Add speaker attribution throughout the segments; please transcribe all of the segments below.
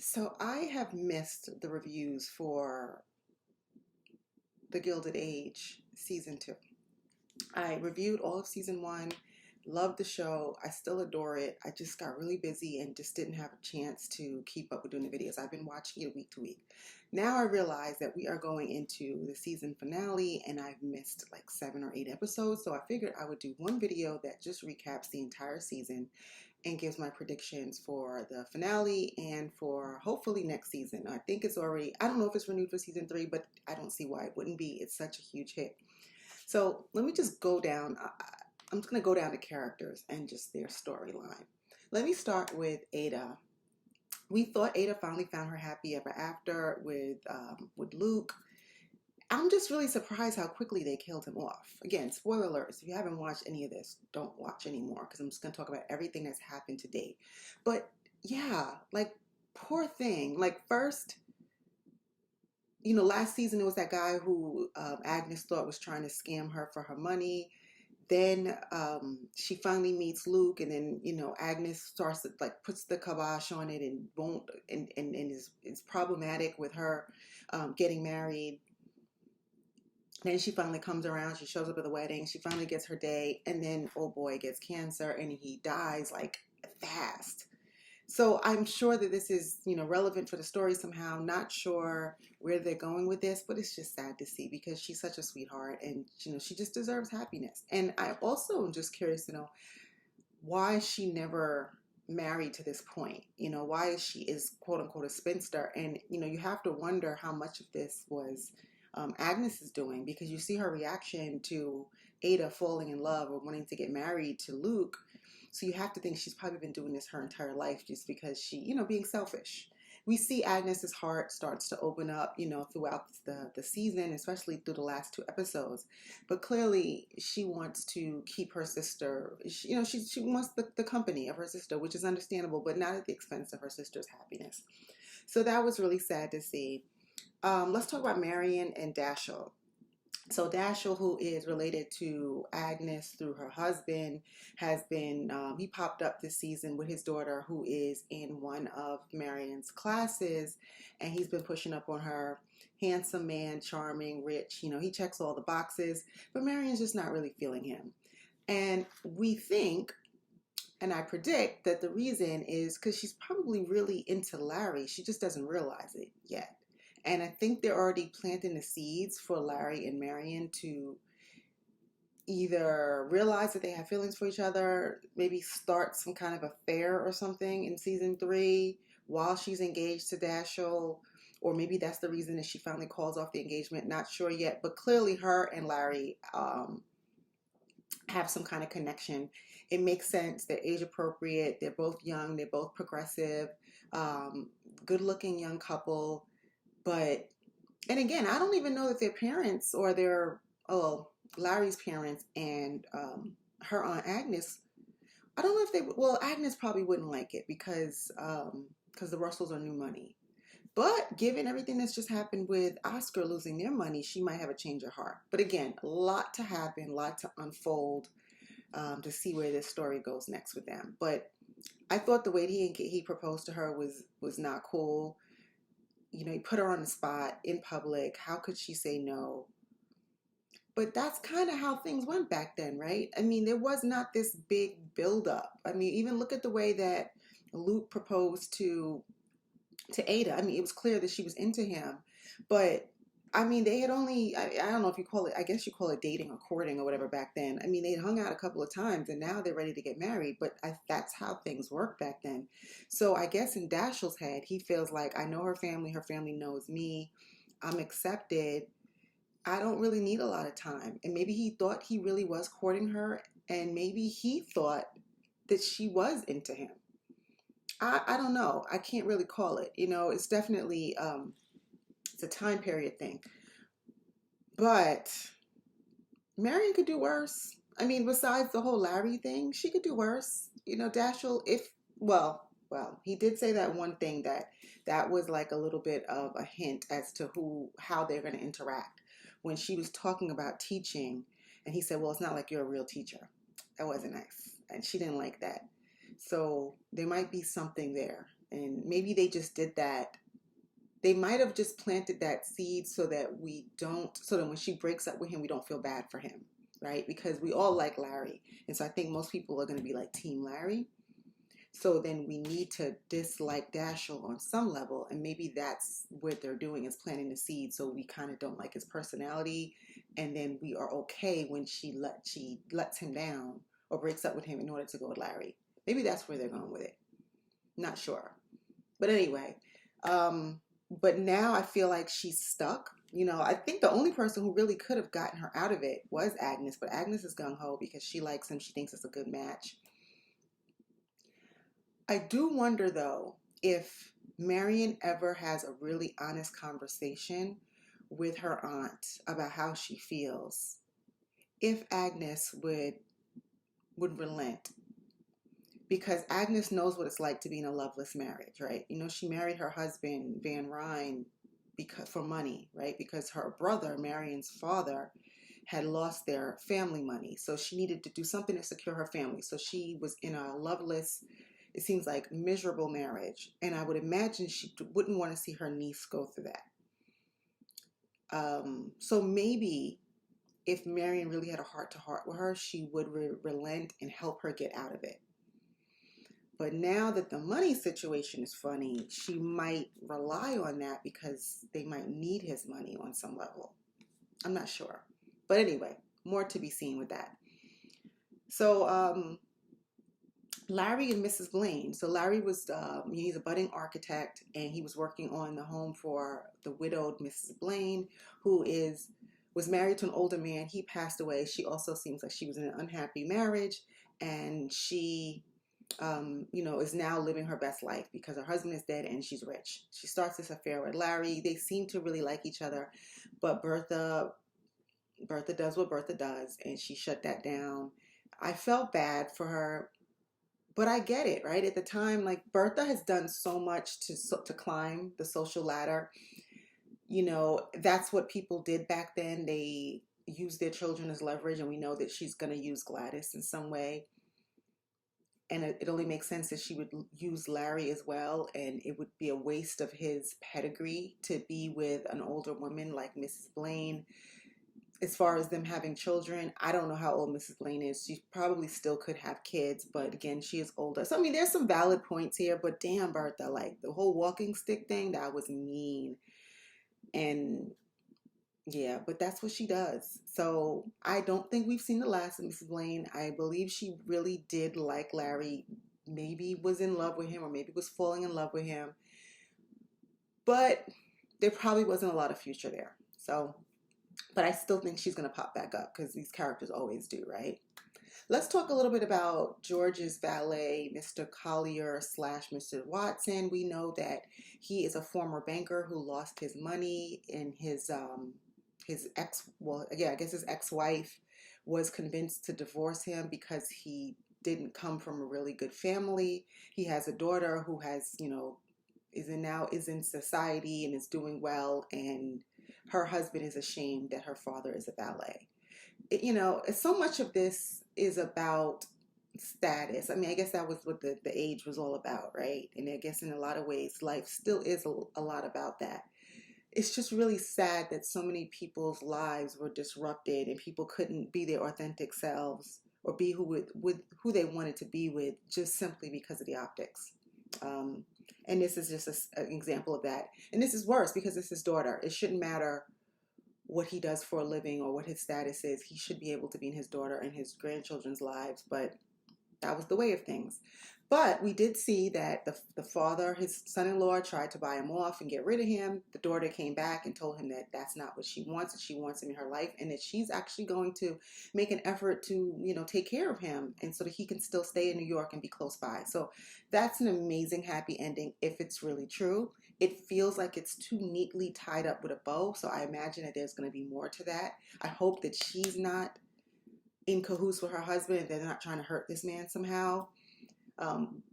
Speaker 1: So I have missed the reviews for The Gilded Age season 2. I reviewed all of season 1, loved the show. I still adore it. I just got really busy and just didn't have a chance to keep up with doing the videos. I've been watching it week to week. Now I realize that we are going into the season finale and I've missed like 7 or 8 episodes. So I figured I would do one video that just recaps the entire season and gives my predictions for the finale and for hopefully next season. I think it's already, I don't know if it's renewed for season 3, but I don't see why it wouldn't be. It's such a huge hit. So let me just go down. I'm just going to go down the characters and just their storyline. Let me start with Ada. We thought Ada finally found her happy ever after with Luke. I'm just really surprised how quickly they killed him off. Again, spoiler alerts. If you haven't watched any of this, don't watch anymore because I'm just going to talk about everything that's happened to date. But yeah, like, poor thing. Like, first, last season it was that guy who Agnes thought was trying to scam her for her money. Then she finally meets Luke, and then Agnes starts to like puts the kibosh on it and won't and is problematic with her getting married. Then she finally comes around. She shows up at the wedding. She finally gets her day. And then, oh boy, gets cancer and he dies like fast. So I'm sure that this is, relevant for the story somehow. Not sure where they're going with this, but it's just sad to see because she's such a sweetheart and, she just deserves happiness. And I also am just curious to know why she never married to this point. Why she is quote unquote a spinster. And, you have to wonder how much of this was Agnes is doing, because you see her reaction to Ada falling in love or wanting to get married to Luke. So you have to think she's probably been doing this her entire life just because she, being selfish. We see Agnes's heart starts to open up, throughout the season, especially through the last 2 episodes. But clearly she wants to keep her sister, she wants the company of her sister, which is understandable, but not at the expense of her sister's happiness. So that was really sad to see. Let's talk about Marion and Dashiell. So Dashiell, who is related to Agnes through her husband, has been, he popped up this season with his daughter who is in one of Marion's classes, and he's been pushing up on her. Handsome man, charming, rich, he checks all the boxes, but Marion's just not really feeling him. And we think, and I predict that the reason is because she's probably really into Larry. She just doesn't realize it yet. And I think they're already planting the seeds for Larry and Marion to either realize that they have feelings for each other, maybe start some kind of affair or something in season 3 while she's engaged to Dashiell, or maybe that's the reason that she finally calls off the engagement. Not sure yet, but clearly her and Larry have some kind of connection. It makes sense. They're age appropriate. They're both young. They're both progressive, good looking young couple. But, and again, I don't even know that their parents or Larry's parents and her Aunt Agnes, I don't know if they, well, Agnes probably wouldn't like it because the Russells are new money. But given everything that's just happened with Oscar losing their money, she might have a change of heart. But again, a lot to happen, a lot to unfold to see where this story goes next with them. But I thought the way he proposed to her was not cool. He put her on the spot in public. How could she say no? But that's kind of how things went back then, right? I mean, there was not this big buildup. I mean, even look at the way that Luke proposed to Ada. I mean, it was clear that she was into him. But, I mean, they had only, I don't know if you call it, I guess you call it dating or courting or whatever back then. I mean, they had hung out a couple of times and now they're ready to get married. But that's how things worked back then. So I guess in Dashiell's head, he feels like, I know her family knows me, I'm accepted, I don't really need a lot of time. And maybe he thought he really was courting her, and maybe he thought that she was into him. I don't know. I can't really call it. It's definitely, it's a time period thing. But Marion could do worse. I mean, besides the whole Larry thing, she could do worse. Dashiell, he did say that one thing that was like a little bit of a hint as to how they're going to interact. When she was talking about teaching, and he said, well, it's not like you're a real teacher. That wasn't nice. And she didn't like that. So there might be something there. And maybe they just did that. They might have just planted that seed so that so that when she breaks up with him, we don't feel bad for him, right? Because we all like Larry. And so I think most people are going to be like Team Larry. So then we need to dislike Dashiell on some level. And maybe that's what they're doing, is planting the seed. So we kind of don't like his personality. And then we are okay when she lets him down or breaks up with him in order to go with Larry. Maybe that's where they're going with it. Not sure. But anyway, but now I feel like she's stuck. I think the only person who really could have gotten her out of it was Agnes, but Agnes is gung-ho because she likes him. She thinks it's a good match. I do wonder, though, if Marion ever has a really honest conversation with her aunt about how she feels, if Agnes would relent. Because Agnes knows what it's like to be in a loveless marriage, right? She married her husband, Van Rhijn, for money, right? Because her brother, Marion's father, had lost their family money. So she needed to do something to secure her family. So she was in a loveless, it seems like, miserable marriage. And I would imagine she wouldn't want to see her niece go through that. So maybe if Marion really had a heart-to-heart with her, she would relent and help her get out of it. But now that the money situation is funny, she might rely on that because they might need his money on some level. I'm not sure. But anyway, more to be seen with that. So Larry and Mrs. Blaine. So Larry was, he's a budding architect, and he was working on the home for the widowed Mrs. Blaine, who was married to an older man. He passed away. She also seems like she was in an unhappy marriage, and she is now living her best life because her husband is dead and she's rich. She starts this affair with Larry. They seem to really like each other, but Bertha does what Bertha does, and she shut that down. I felt bad for her, but I get it, right? At the time, like, Bertha has done so much to climb the social ladder. That's what people did back then. They used their children as leverage, and we know that she's going to use Gladys in some way. And it only makes sense that she would use Larry as well, and it would be a waste of his pedigree to be with an older woman like Mrs. Blaine. As far as them having children, I don't know how old Mrs. Blaine is. She probably still could have kids, but again, she is older. So, I mean, there's some valid points here, but damn, Bertha, like, the whole walking stick thing, that was mean. And yeah, but that's what she does. So I don't think we've seen the last of Mrs. Blaine. I believe she really did like Larry, maybe was in love with him, or maybe was falling in love with him. But there probably wasn't a lot of future there. So, but I still think she's going to pop back up because these characters always do, right? Let's talk a little bit about George's valet, Mr. Collier / Mr. Watson. We know that he is a former banker who lost his money, and his ex-wife was convinced to divorce him because he didn't come from a really good family. He has a daughter who has, is in society and is doing well, and her husband is ashamed that her father is a valet. So much of this is about status. I mean, I guess that was what the age was all about, right? And I guess in a lot of ways, life still is a lot about that. It's just really sad that so many people's lives were disrupted and people couldn't be their authentic selves or be who they wanted to be with, just simply because of the optics. And this is just an example of that. And this is worse because it's his daughter. It shouldn't matter what he does for a living or what his status is. He should be able to be in his daughter and his grandchildren's lives, but that was the way of things. But we did see that the father, his son-in-law, tried to buy him off and get rid of him. The daughter came back and told him that that's not what she wants, that she wants him in her life, and that she's actually going to make an effort to, take care of him, and so that he can still stay in New York and be close by. So that's an amazing, happy ending if it's really true. It feels like it's too neatly tied up with a bow, so I imagine that there's going to be more to that. I hope that she's not in cahoots with her husband and they're not trying to hurt this man somehow.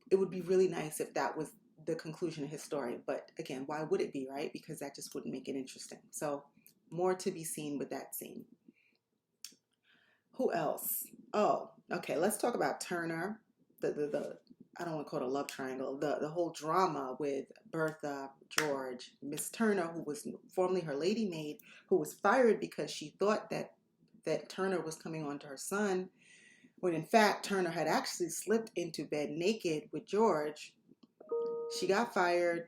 Speaker 1: It would be really nice if that was the conclusion of his story. But again, why would it be, right? Because that just wouldn't make it interesting. So more to be seen with that scene. Who else? Oh, okay. Let's talk about Turner, the I don't want to call it a love triangle, the whole drama with Bertha, George, Miss Turner, who was formerly her lady maid, who was fired because she thought that Turner was coming on to her son, when in fact Turner had actually slipped into bed naked with George. She got fired.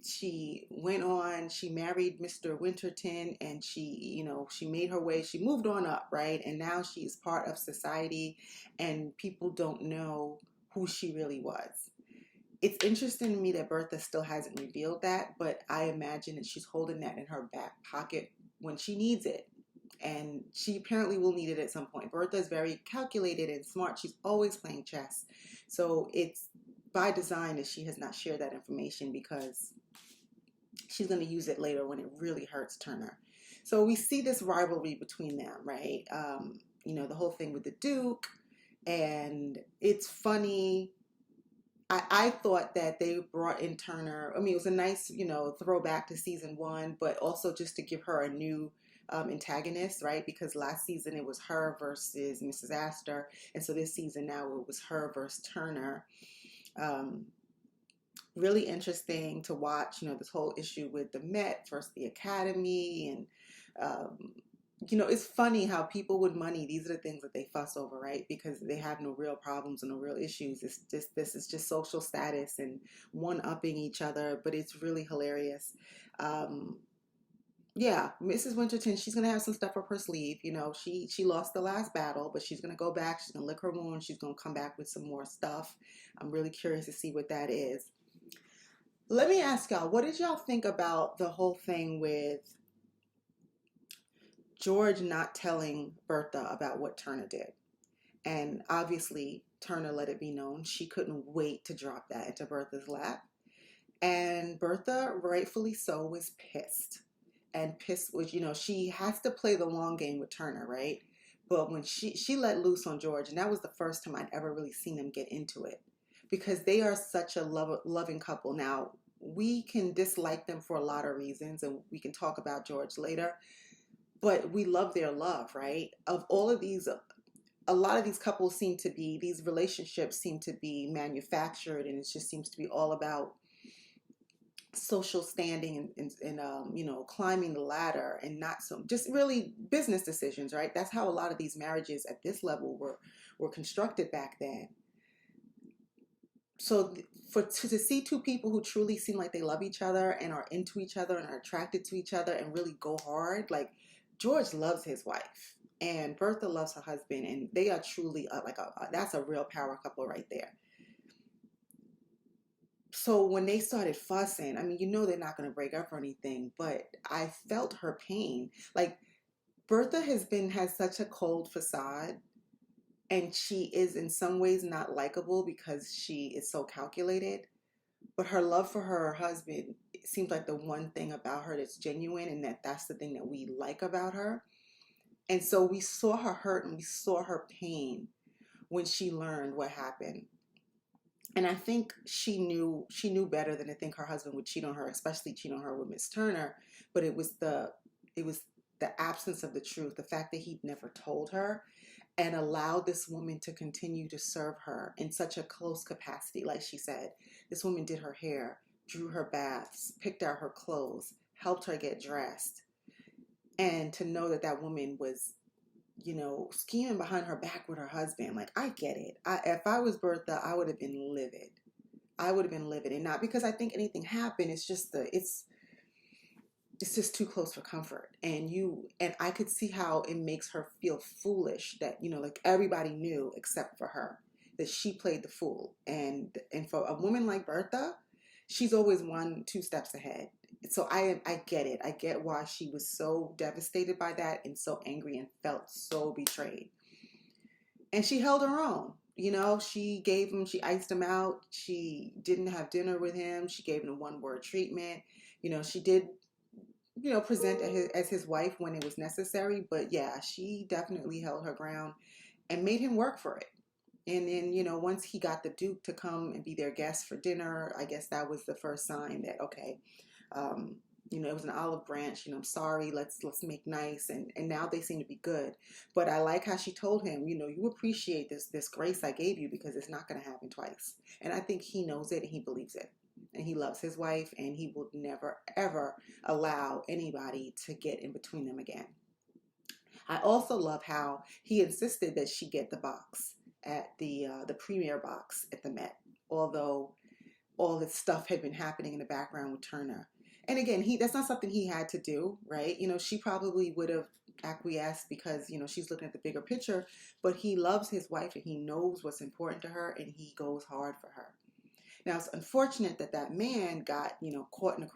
Speaker 1: She went on, she married Mr. Winterton, and she made her way, she moved on up, right? And now she's part of society, and people don't know who she really was. It's interesting to me that Bertha still hasn't revealed that, but I imagine that she's holding that in her back pocket when she needs it. And she apparently will need it at some point. Bertha is very calculated and smart. She's always playing chess. So it's by design that she has not shared that information, because she's going to use it later when it really hurts Turner. So we see this rivalry between them, right? The whole thing with the Duke, and it's funny. I thought that they brought in Turner. I mean, it was a nice, throwback to season one, but also just to give her a new antagonist, right? Because last season it was her versus Mrs. Astor, and so this season now it was her versus Turner. Really interesting to watch, this whole issue with the Met versus the Academy, and it's funny how people with money, these are the things that they fuss over, right? Because they have no real problems and no real issues. This is just social status and one-upping each other, but it's really hilarious. Yeah, Mrs. Winterton, she's gonna have some stuff up her sleeve. She lost the last battle, but she's gonna go back. She's gonna lick her wound. She's gonna come back with some more stuff. I'm really curious to see what that is. Let me ask y'all, what did y'all think about the whole thing with George not telling Bertha about what Turner did? And obviously, Turner let it be known she couldn't wait to drop that into Bertha's lap. And Bertha, rightfully so, was pissed. And pissed was, she has to play the long game with Turner, right? But when she let loose on George, and that was the first time I'd ever really seen them get into it, because they are such a loving couple. Now, we can dislike them for a lot of reasons, and we can talk about George later, but we love their love, right? Of all of these, a lot of these couples these relationships seem to be manufactured, and it just seems to be all about social standing and climbing the ladder, and not so just really business decisions, right? That's how a lot of these marriages at this level were constructed back then. So to see two people who truly seem like they love each other and are into each other and are attracted to each other and really go hard, like George loves his wife and Bertha loves her husband, and they are truly that's a real power couple right there. So when they started fussing, I mean, they're not going to break up or anything, but I felt her pain. Like, Bertha has such a cold facade, and she is in some ways not likable because she is so calculated. But her love for her husband seems like the one thing about her that's genuine, and that's the thing that we like about her. And so we saw her hurt and we saw her pain when she learned what happened. And I think she knew better than to think her husband would cheat on her, especially cheat on her with Miss Turner. But it was the absence of the truth, the fact that he'd never told her, and allowed this woman to continue to serve her in such a close capacity. Like she said, this woman did her hair, drew her baths, picked out her clothes, helped her get dressed. And to know that woman was, scheming behind her back with her husband. Like, I get it. If I was Bertha, I would have been livid. And not because I think anything happened. It's just it's just too close for comfort. And I could see how it makes her feel foolish that, like everybody knew except for her, that she played the fool. And for a woman like Bertha, she's always 1-2 steps ahead. So I get it. I get why she was so devastated by that and so angry and felt so betrayed. And she held her own. She iced him out. She didn't have dinner with him. She gave him a one-word treatment. She did, present as his wife when it was necessary. But yeah, she definitely held her ground and made him work for it. And then, once he got the Duke to come and be their guest for dinner, I guess that was the first sign that, okay, it was an olive branch. I'm sorry. Let's make nice. And now they seem to be good. But I like how she told him, you appreciate this grace I gave you because it's not going to happen twice. And I think he knows it and he believes it. And he loves his wife and he will never, ever allow anybody to get in between them again. I also love how he insisted that she get the box at the premiere box at the Met, although all this stuff had been happening in the background with Turner. And again, that's not something he had to do, right? She probably would have acquiesced because, she's looking at the bigger picture, but he loves his wife and he knows what's important to her and he goes hard for her. Now, it's unfortunate that man got, caught in the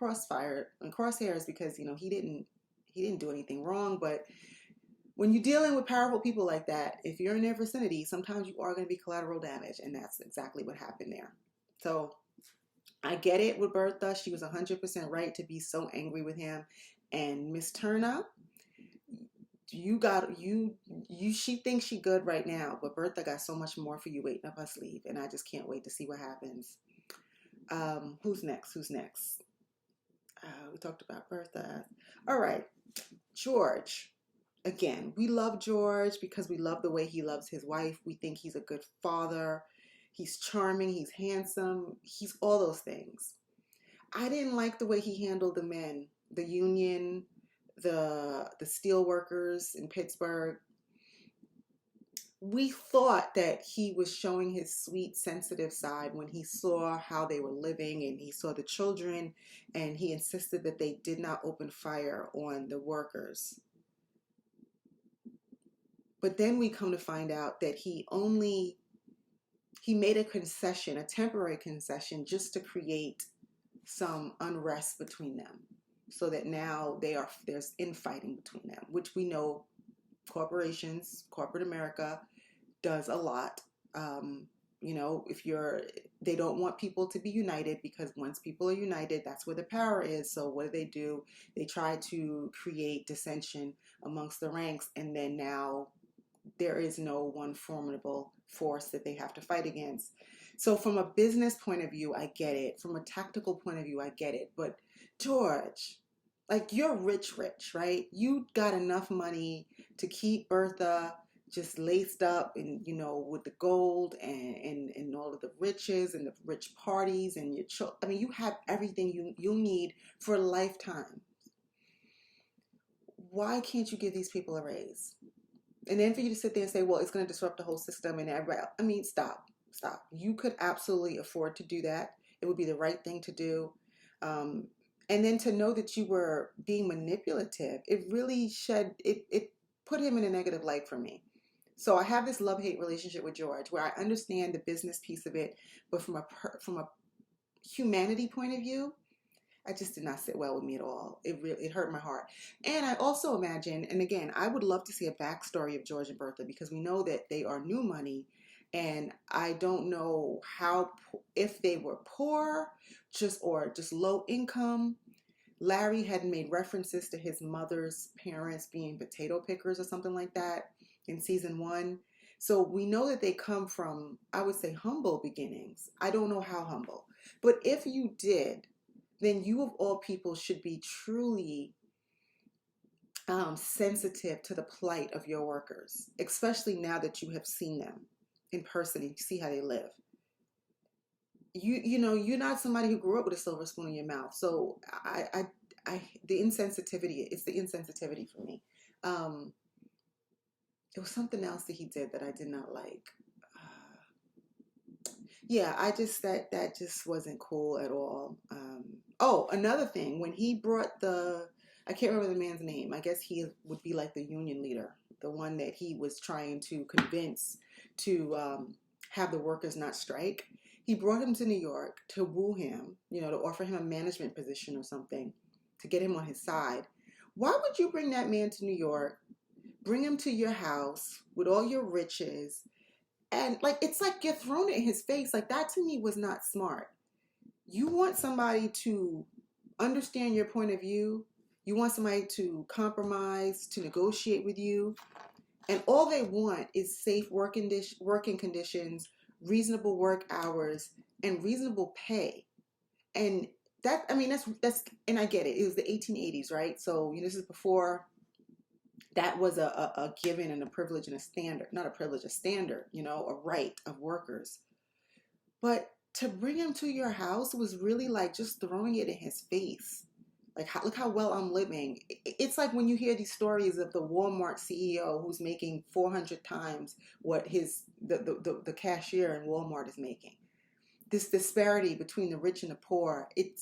Speaker 1: crosshairs because, he didn't do anything wrong. But when you're dealing with powerful people like that, if you're in their vicinity, sometimes you are going to be collateral damage. And that's exactly what happened there. So I get it with Bertha. She was 100% right to be so angry with him. And Miss Turner, she thinks she good right now, but Bertha got so much more for you waiting up her sleeve. And I just can't wait to see what happens. Who's next? We talked about Bertha. All right. George. Again, we love George because we love the way he loves his wife. We think he's a good father. He's charming. He's handsome. He's all those things. I didn't like the way he handled the men, the union, the steel workers in Pittsburgh. We thought that he was showing his sweet, sensitive side when he saw how they were living and he saw the children and he insisted that they did not open fire on the workers. But then we come to find out that he made a concession, a temporary concession, just to create some unrest between them so that now there's infighting between them, which we know corporations, corporate America does a lot. They don't want people to be united because once people are united, that's where the power is. So what do? They try to create dissension amongst the ranks, and then now there is no one formidable force that they have to fight against. So from a business point of view, I get it. From a tactical point of view, I get it. But George, you're rich, right? You got enough money to keep Bertha just laced up and, with the gold and all of the riches and the rich parties and your children. I mean, you have everything you need for a lifetime. Why can't you give these people a raise? And then for you to sit there and say, well, it's going to disrupt the whole system and everybody. I mean, stop. You could absolutely afford to do that. It would be the right thing to do. And then to know that you were being manipulative, it really it put him in a negative light for me. So I have this love-hate relationship with George where I understand the business piece of it, but from a humanity point of view, I just did not sit well with me at all. It hurt my heart. And I also imagine, and again, I would love to see a backstory of George and Bertha because we know that they are new money. And I don't know if they were poor or just low income. Larry had made references to his mother's parents being potato pickers or something like that in season 1. So we know that they come from, I would say, humble beginnings. I don't know how humble. But if you did, then you of all people should be truly sensitive to the plight of your workers, especially now that you have seen them in person and you see how they live. You're not somebody who grew up with a silver spoon in your mouth. So the insensitivity, it's the insensitivity for me. It was something else that he did that I did not like. That just wasn't cool at all. Another thing, when he brought I can't remember the man's name. I guess he would be like the union leader, the one that he was trying to convince to have the workers not strike. He brought him to New York to woo him, to offer him a management position or something, to get him on his side. Why would you bring that man to New York, bring him to your house with all your riches, and it's like you're throwing it in his face? That to me was not smart. You want somebody to understand your point of view. You want somebody to compromise, to negotiate with you. And all they want is safe working conditions, reasonable work hours, and reasonable pay. And that, I mean, that's, and I get it. It was the 1880s, right? So, this is before that was a given and a privilege and a standard, not a privilege, a standard, a right of workers. But to bring him to your house was really like just throwing it in his face. Like, look how well I'm living. It's like when you hear these stories of the Walmart CEO who's making 400 times what the cashier in Walmart is making. This disparity between the rich and the poor, it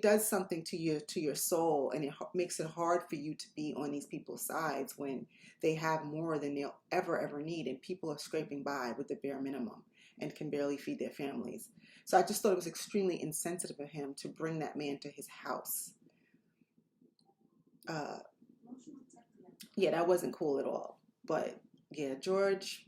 Speaker 1: does something to your soul, and it makes it hard for you to be on these people's sides when they have more than they'll ever need, and people are scraping by with the bare minimum and can barely feed their families. So I just thought it was extremely insensitive of him to bring that man to his house. Yeah, that wasn't cool at all. But yeah, George,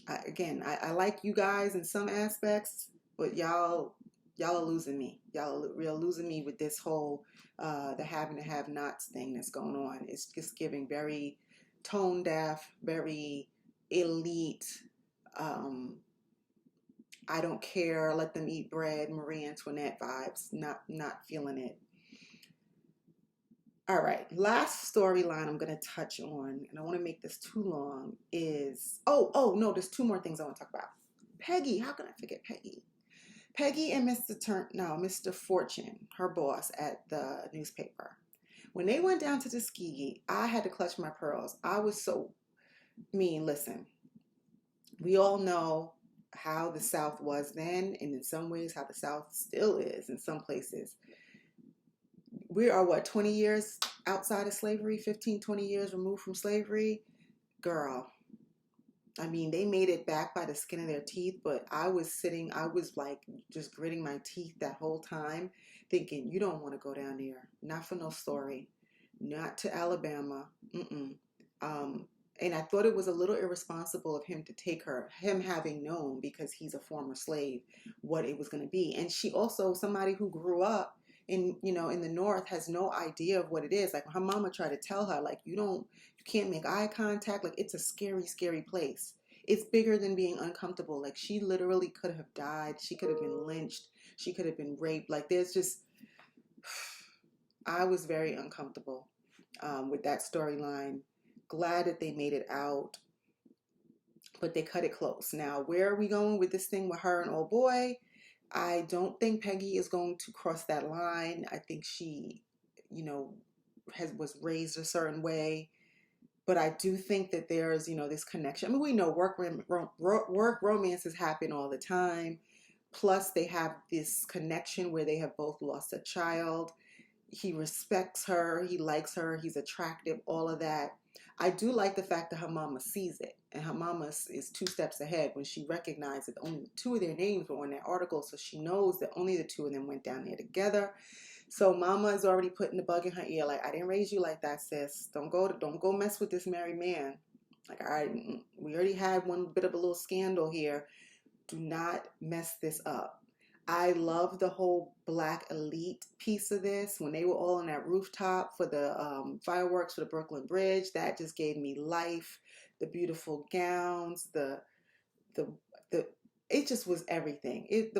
Speaker 1: I like you guys in some aspects, but y'all are losing me. Y'all are real losing me with this whole the have and the have nots thing that's going on. It's just giving very tone deaf, very elite. Um, I don't care. Let them eat bread. Marie Antoinette vibes. Not feeling it. All right, last storyline I'm going to touch on, and I want to make this too long, is, oh, no, there's two more things I want to talk about. Peggy, how can I forget Peggy? Peggy and Mr. Fortune, her boss at the newspaper. When they went down to Tuskegee, I had to clutch my pearls. I was so mean. Listen, we all know how the South was then, and in some ways how the South still is in some places. We are, what, 20 years outside of slavery, 15, 20 years removed from slavery? Girl, I mean, they made it back by the skin of their teeth, but I was like just gritting my teeth that whole time, thinking, you don't want to go down there. Not for no story. Not to Alabama. Mm-mm. And I thought it was a little irresponsible of him to take her, him having known, because he's a former slave, what it was going to be. And she also, somebody who grew up in the North, has no idea of what it is. Like, her mama tried to tell her, like, you can't make eye contact. Like, it's a scary, scary place. It's bigger than being uncomfortable. Like, she literally could have died. She could have been lynched. She could have been raped. Like, there's just, I was very uncomfortable with that storyline. Glad that they made it out, but they cut it close. Now, where are we going with this thing with her and old boy? I don't think Peggy is going to cross that line. I think she, was raised a certain way. But I do think that there's, this connection. I mean, we know work romances happen all the time. Plus, they have this connection where they have both lost a child. He respects her. He likes her. He's attractive, all of that. I do like the fact that her mama sees it. And her mama is two steps ahead when she recognized that only two of their names were on that article. So she knows that only the two of them went down there together. So mama is already putting the bug in her ear, like, I didn't raise you like that, sis. Don't go mess with this married man. Like, all right, we already had one bit of a little scandal here. Do not mess this up. I love the whole black elite piece of this. When they were all on that rooftop for the fireworks for the Brooklyn Bridge, that just gave me life. The beautiful gowns, the it just was everything. It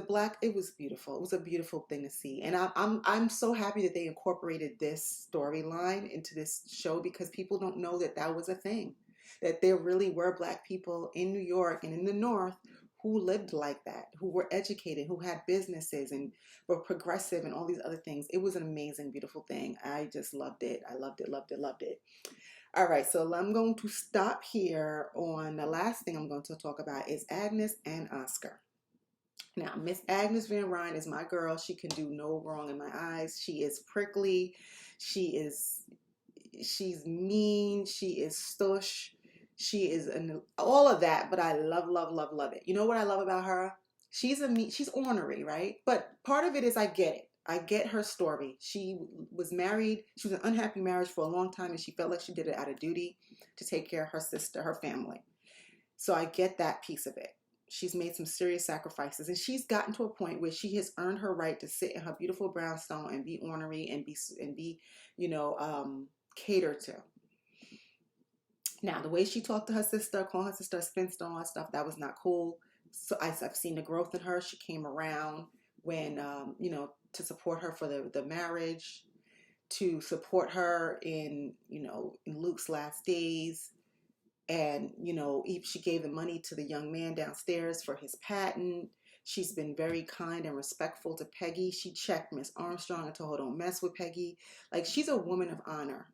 Speaker 1: was beautiful. It was a beautiful thing to see, and I'm so happy that they incorporated this storyline into this show, because people don't know that that was a thing, that there really were black people in New York and in the North who lived like that, who were educated, who had businesses and were progressive and all these other things. It was an amazing, beautiful thing. I just loved it. I loved it, loved it, loved it. All right, so I'm going to stop here on the last thing I'm going to talk about is Agnes and Oscar. Now, Miss Agnes Van Rhijn is my girl. She can do no wrong in my eyes. She is prickly. She's mean. She is stush. She is all of that, but I love, love, love, love it. You know what I love about her? She's ornery, right? But part of it is I get it. I get her story. She was married. She was an unhappy marriage for a long time, and she felt like she did it out of duty to take care of her sister, her family. So I get that piece of it. She's made some serious sacrifices, and she's gotten to a point where she has earned her right to sit in her beautiful brownstone and be ornery and be catered to. Now, the way she talked to her sister, calling her sister a spinster and all that stuff, that was not cool. So I've seen the growth in her. She came around when, to support her for the marriage, to support her in, in Luke's last days. And, she gave the money to the young man downstairs for his patent. She's been very kind and respectful to Peggy. She checked Miss Armstrong and told her don't mess with Peggy. Like, she's a woman of honor.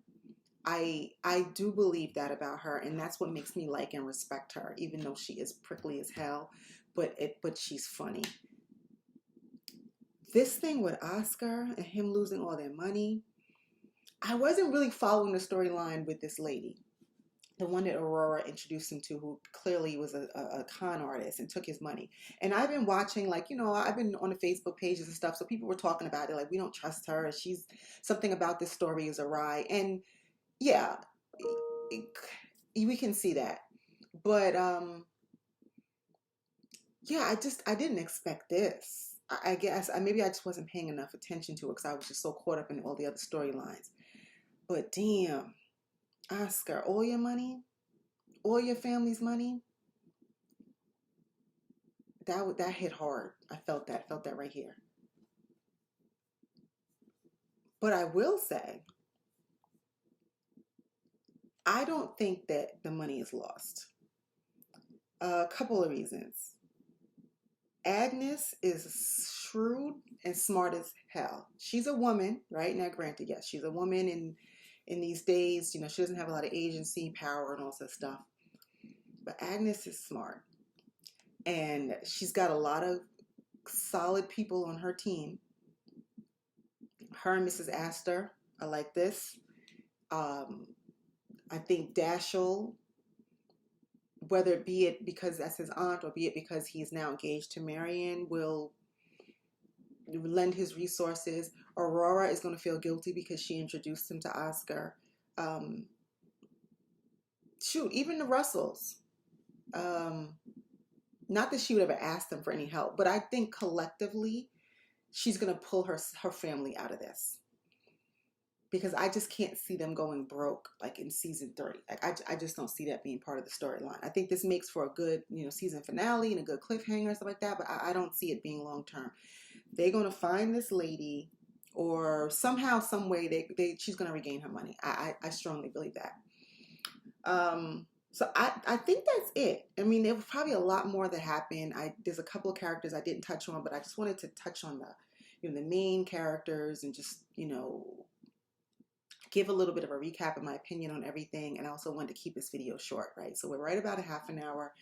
Speaker 1: I do believe that about her, and that's what makes me like and respect her, even though she is prickly as hell, but she's funny. This thing with Oscar and him losing all their money, I wasn't really following the storyline with this lady, the one that Aurora introduced him to, who clearly was a con artist and took his money. And I've been watching, like, I've been on the Facebook pages and stuff, so people were talking about it, like, we don't trust her. She's, something about this story is awry. And yeah, we can see that. But yeah, I didn't expect this. I guess maybe I just wasn't paying enough attention to it because I was just so caught up in all the other storylines. But damn, Oscar, all your money, all your family's money, that hit hard. I felt that right here. But I will say, I don't think that the money is lost. A couple of reasons. Agnes is shrewd and smart as hell. She's a woman, right? Now, granted, yes, she's a woman in these days. She doesn't have a lot of agency, power, and all that stuff. But Agnes is smart. And she's got a lot of solid people on her team. Her and Mrs. Astor are like this. I think Dashiell, whether be it because that's his aunt or be it because he's now engaged to Marion, will lend his resources. Aurora is going to feel guilty because she introduced him to Oscar. Shoot, even the Russells. Not that she would ever ask them for any help, but I think collectively she's going to pull her family out of this. Because I just can't see them going broke like in season 3. Like I just don't see that being part of the storyline. I think this makes for a good, season finale and a good cliffhanger and stuff like that, but I don't see it being long term. They're gonna find this lady, or somehow, some way, she's gonna regain her money. I strongly believe that. So I think that's it. I mean, there was probably a lot more that happened. There's a couple of characters I didn't touch on, but I just wanted to touch on the main characters and just give a little bit of a recap of my opinion on everything. And I also wanted to keep this video short, right? So we're right about a half an hour.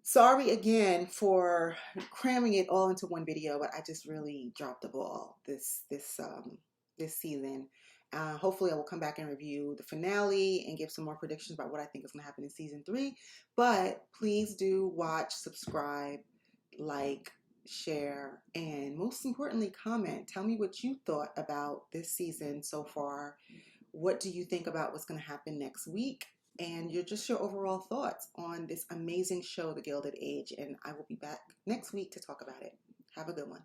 Speaker 1: Sorry again for cramming it all into one video, but I just really dropped the ball this season. Hopefully I will come back and review the finale and give some more predictions about what I think is going to happen in season 3. But please do watch, subscribe, like, share, and most importantly, comment. Tell me what you thought about this season so far. What do you think about what's going to happen next week? And your overall thoughts on this amazing show, The Gilded Age. And I will be back next week to talk about it. Have a good one.